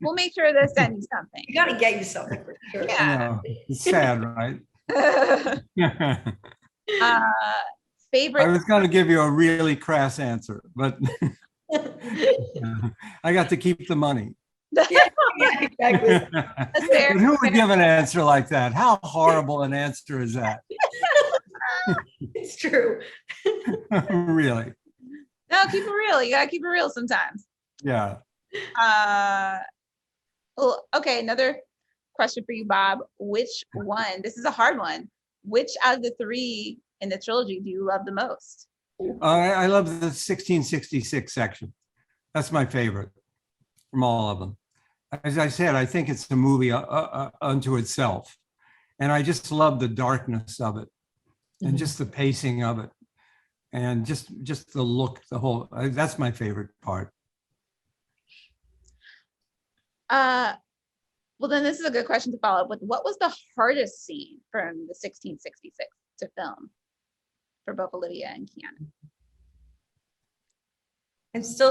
We'll make sure to send you something. You gotta get you something for sure. Yeah. No, it's sad, right? Favorite. I was going to give you a really crass answer, but I got to keep the money. Yeah, exactly. That's fair. But who would give an answer like that? How horrible an answer is that? It's true. Really? No, keep it real. You gotta keep it real sometimes. Yeah. Well, okay, another question for you, Bob. Which one, this is a hard one, which out of the 3 in the trilogy do you love the most? I love the 1666 section. That's my favorite from all of them. As I said, I think it's a movie unto itself. And I just love the darkness of it and just the pacing of it and just the look, the whole, that's my favorite part. Well, then this is a good question to follow up with. What was the hardest scene from the 1666 to film for both Olivia and Kiana? I'm still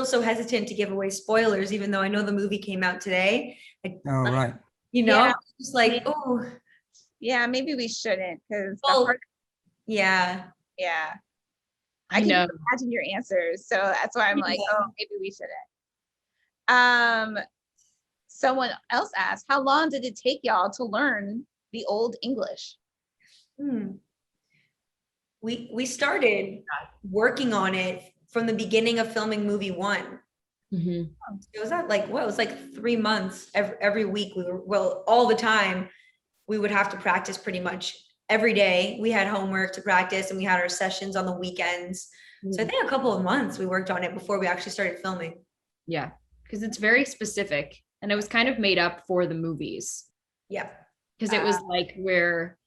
so hesitant to give away spoilers, even though I know the movie came out today. Oh, right. Yeah. Just like, oh, Yeah, maybe we shouldn't, because yeah. I can know. imagine your answers, so that's why I'm like, Yeah. oh, maybe we shouldn't. Someone else asked, how long did it take y'all to learn the Old English? We started working on it from the beginning of filming movie 1. Mm-hmm. It was at like, what, it was like 3 months every week. We were, well, all the time we would have to practice pretty much every day. We had homework to practice and we had our sessions on the weekends. So I think a couple of months we worked on it before we actually started filming. Yeah, because it's very specific and it was kind of made up for the movies. Yeah. Because it was like we're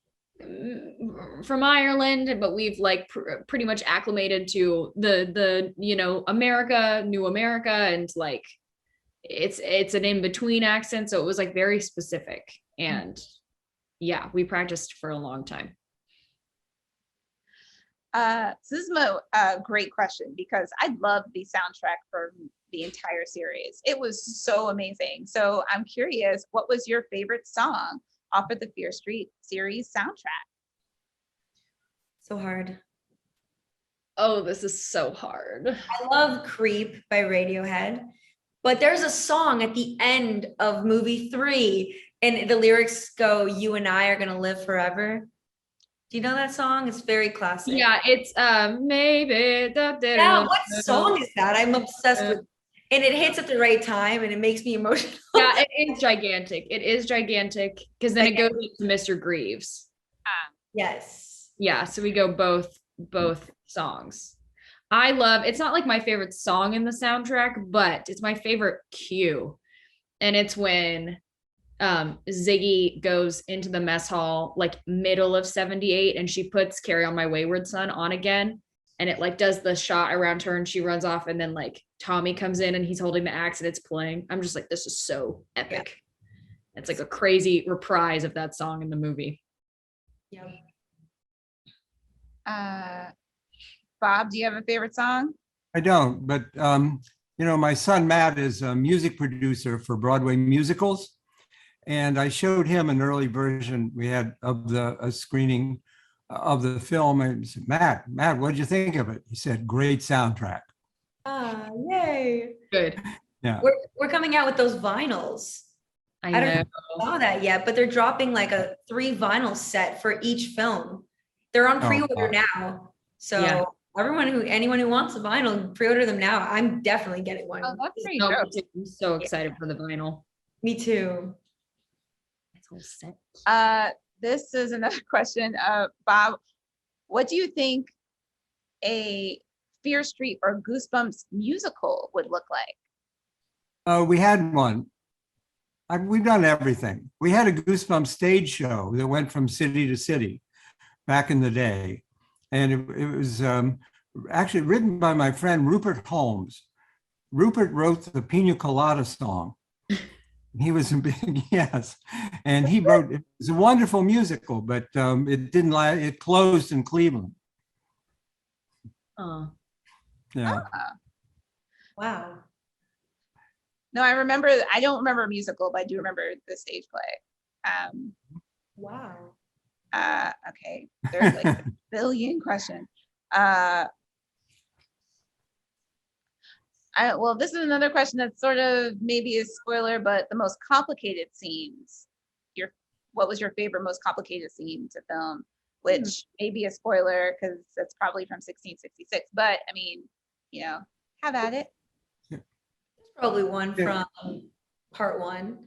from Ireland, but we've like pretty much acclimated to the America, New America, and like it's an in-between accent. So it was like very specific. And yeah, we practiced for a long time. So this is a great question because I love the soundtrack for the entire series. It was so amazing. So I'm curious, what was your favorite song off of the Fear Street series soundtrack? So hard. Oh, this is so hard. I love Creep by Radiohead, but there's a song at the end of movie 3 and the lyrics go, "You and I are gonna live forever." Do you know that song? It's very classic. Yeah, it's maybe. Yeah, what song is that? I'm obsessed with, and it hits at the right time and it makes me emotional. Yeah, it is gigantic. It is gigantic because then it goes to Mr. Greaves. Yes. Yeah, so we go both songs. I love, it's not like my favorite song in the soundtrack, but it's my favorite cue. And it's when Ziggy goes into the mess hall like middle of 78 and she puts Carry On My Wayward Son on again, and it like does the shot around her and she runs off, and then like Tommy comes in and he's holding the axe and it's playing. I'm just like, this is so epic. Yeah. It's like a crazy reprise of that song in the movie. Yep. Bob, do you have a favorite song? I don't, but my son Matt is a music producer for Broadway musicals. And I showed him an early version we had of a screening of the film. And I said, Matt, what did you think of it? He said, great soundtrack. Yay. Good. Yeah. We're coming out with those vinyls. I don't know if you saw that yet, but they're dropping like a 3 vinyl set for each film. They're on pre-order now. So yeah. Anyone who wants a vinyl, pre-order them now. I'm definitely getting one. Oh, that's pretty dope. I'm so excited for the vinyl. Me too. This is another question. Bob, what do you think a Fear Street or Goosebumps musical would look like? We had one. We've done everything. We had a Goosebumps stage show that went from city to city back in the day. And it was actually written by my friend Rupert Holmes. Rupert wrote the Pina Colada song. He was a big, yes. And he wrote, it was a wonderful musical, but it didn't it closed in Cleveland. Oh. Yeah. Wow. No, I don't remember a musical, but I do remember the stage play. Wow. Okay, there's like a billion questions. Well, this is another question that's sort of maybe a spoiler, but the most complicated scenes. What was your favorite, most complicated scene to film? Which may be a spoiler because that's probably from 1666. But I mean, have at it. There's probably one from part 1.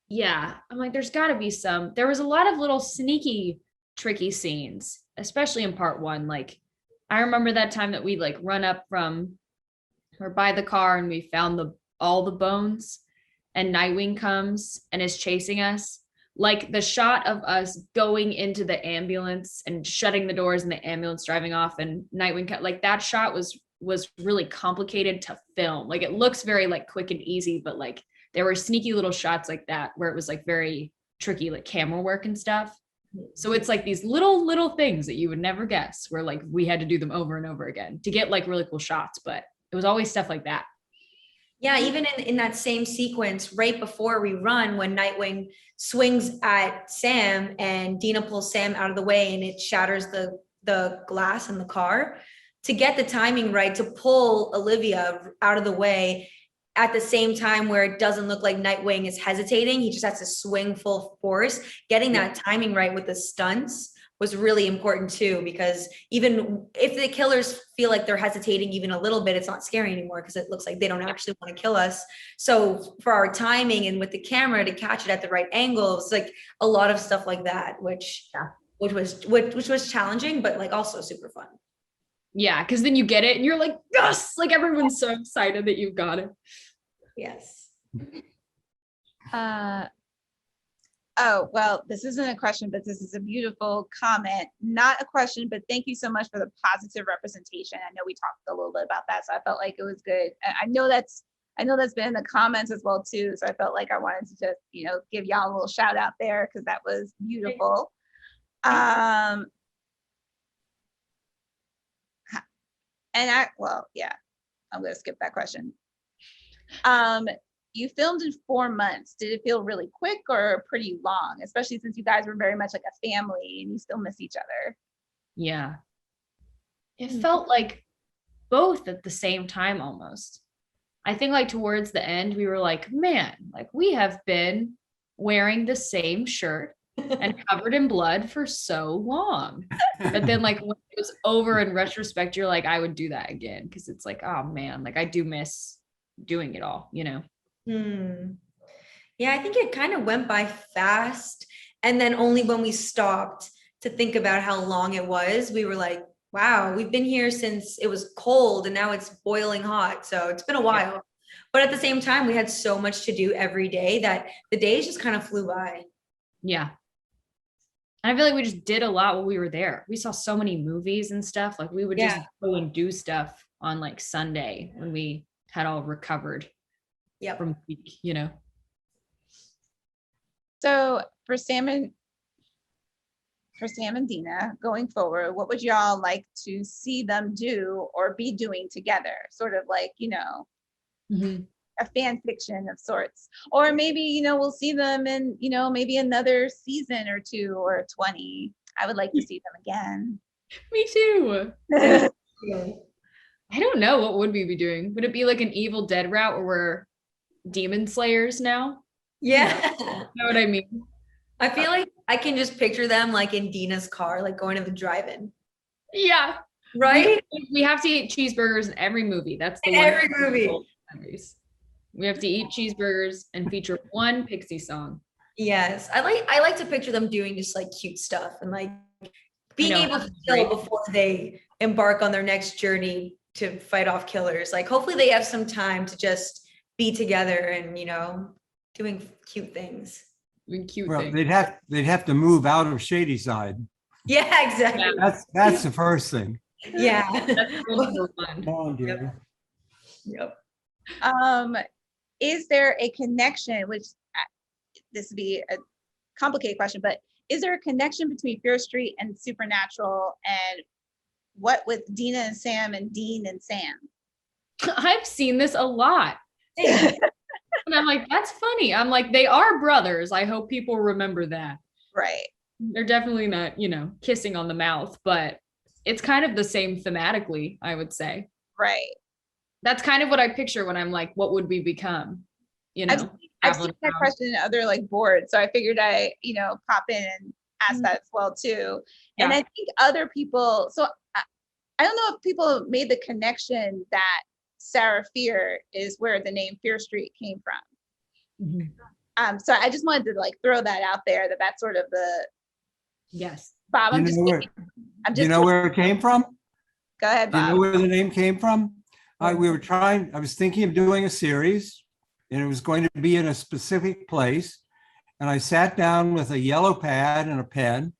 Yeah, I'm like, there's got to be some. There was a lot of little sneaky, tricky scenes, especially in part 1. Like, I remember that time that we like run up from. We're by the car and we found all the bones, and Nightwing comes and is chasing us. Like the shot of us going into the ambulance and shutting the doors and the ambulance driving off and Nightwing, like that shot was was really complicated to film. Like it looks very like quick and easy, but like there were sneaky little shots like that where it was like very tricky, like camera work and stuff. So it's like these little things that you would never guess where like we had to do them over and over again to get like really cool shots, but it was always stuff like that. Yeah, even in that same sequence, right before we run, when Nightwing swings at Sam and Dina pulls Sam out of the way and it shatters the glass in the car, to get the timing right, to pull Olivia out of the way at the same time where it doesn't look like Nightwing is hesitating, he just has to swing full force. Getting that timing right with the stunts was really important too, because even if the killers feel like they're hesitating even a little bit, it's not scary anymore because it looks like they don't actually want to kill us. So for our timing and with the camera to catch it at the right angle, it's like a lot of stuff like that, which was challenging, but like also super fun. Yeah, because then you get it and you're like, yes, like everyone's so excited that you've got it. Yes. Oh, well, this isn't a question, but this is a beautiful comment. Not a question, but thank you so much for the positive representation. I know we talked a little bit about that, so I felt like it was good. I know that's been in the comments as well too. So I felt like I wanted to just, give y'all a little shout out there because that was beautiful. I'm gonna skip that question. You filmed in 4 months. Did it feel really quick or pretty long? Especially since you guys were very much like a family and you still miss each other. Yeah. It felt like both at the same time almost. I think like towards the end, we were like, man, like we have been wearing the same shirt and covered in blood for so long. But then like when it was over in retrospect, you're like, I would do that again. Cause it's like, oh man, like I do miss doing it all, Yeah, I think it kind of went by fast. And then only when we stopped to think about how long it was, we were like, wow, we've been here since it was cold and now it's boiling hot. So it's been a while. Yeah. But at the same time, we had so much to do every day that the days just kind of flew by. Yeah. I feel like we just did a lot while we were there. We saw so many movies and stuff. Like we would just go and do stuff on like Sunday when we had all recovered from the week, So for Sam and Dina going forward, what would y'all like to see them do or be doing together? Sort of like, a fan fiction of sorts, or maybe, we'll see them in, maybe another season or 2 or 20. I would like to see them again. Me too. I don't know. What would we be doing? Would it be like an Evil Dead route where we're demon slayers now? Yeah. You know what I mean? I feel like I can just picture them like in Dina's car, like going to the drive-in. Yeah. Right? We have to eat cheeseburgers in every movie. That's the one. Every movie. We have to eat cheeseburgers and feature one Pixie song. Yes. I like to picture them doing just like cute stuff and like being able to chill before they embark on their next journey to fight off killers. Like hopefully they have some time to just be together and, doing cute things. They'd have to move out of Shadyside. Yeah, exactly. That's the first thing. Yeah. Come on, dear. Yep. Is there a connection, which this would be a complicated question, but is there a connection between Fear Street and Supernatural, and what with Dina and Sam and Dean and Sam? I've seen this a lot. And I'm like, that's funny. I'm like, they are brothers. I hope people remember that. Right. They're definitely not, kissing on the mouth, but it's kind of the same thematically, I would say. Right. That's kind of what I picture when I'm like, what would we become? I've seen that question in other like boards. So I figured I, pop in and ask that as well too. Yeah. And I think other people, so I don't know if people made the connection that Sarah Fear is where the name Fear Street came from. Mm-hmm. So I just wanted to like throw that out there, that's sort of the. Yes. Bob, I'm you know where it came from? Go ahead, Bob. Do you know where the name came from? I was thinking of doing a series, and it was going to be in a specific place. And I sat down with a yellow pad and a pen,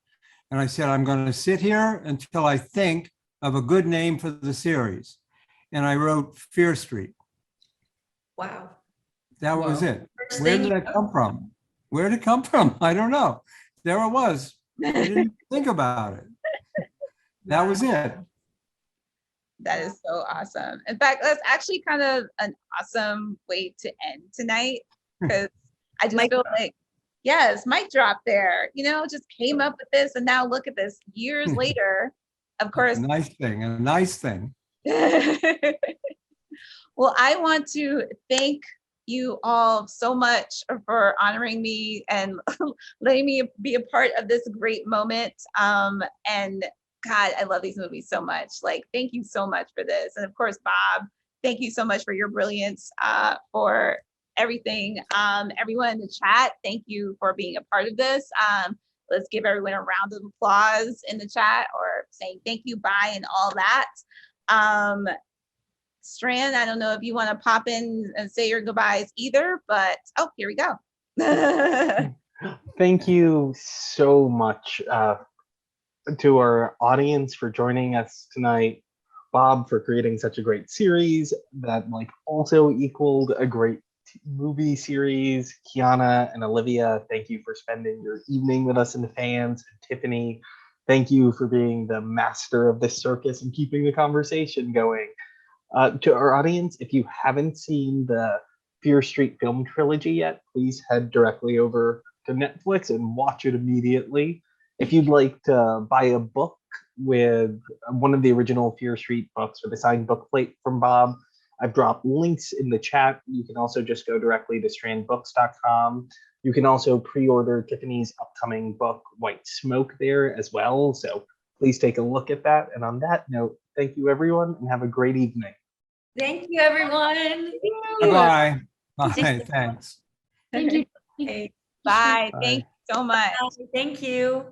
and I said, I'm going to sit here until I think of a good name for the series. and I wrote Fear Street. Wow. That was Whoa. it. First Where thing did that come from? Where did it come from? I don't know. There it was. I didn't think about it. That was it. That is so awesome. In fact, that's actually kind of an awesome way to end tonight, because I just feel like, yes, mic drop there, just came up with this, and now look at this years later. Of course. A nice thing, a nice thing. Well, I want to thank you all so much for honoring me and letting me be a part of this great moment. And God, I love these movies so much. Like, thank you so much for this. And of course, Bob, thank you so much for your brilliance, for everything. Everyone in the chat, thank you for being a part of this. Let's give everyone a round of applause in the chat, or saying thank you, bye, and all that. Strand, I don't know if you want to pop in and say your goodbyes either, but here we go. Thank you so much to our audience for joining us tonight. Bob, for creating such a great series that also equaled a great movie series. Kiana and Olivia, thank you for spending your evening with us and the fans. And Tiffany, thank you for being the master of this circus and keeping the conversation going. To our audience, if you haven't seen the Fear Street film trilogy yet, please head directly over to Netflix and watch it immediately. If you'd like to buy a book with one of the original Fear Street books with a signed bookplate from Bob, I've dropped links in the chat. You can also just go directly to strandbooks.com. You can also pre-order Tiffany's upcoming book, White Smoke, there as well. So please take a look at that. And on that note, thank you, everyone, and have a great evening. Thank you, everyone. Bye-bye. Bye, thanks. Thank you. Okay, bye. Thank you so much. Thank you.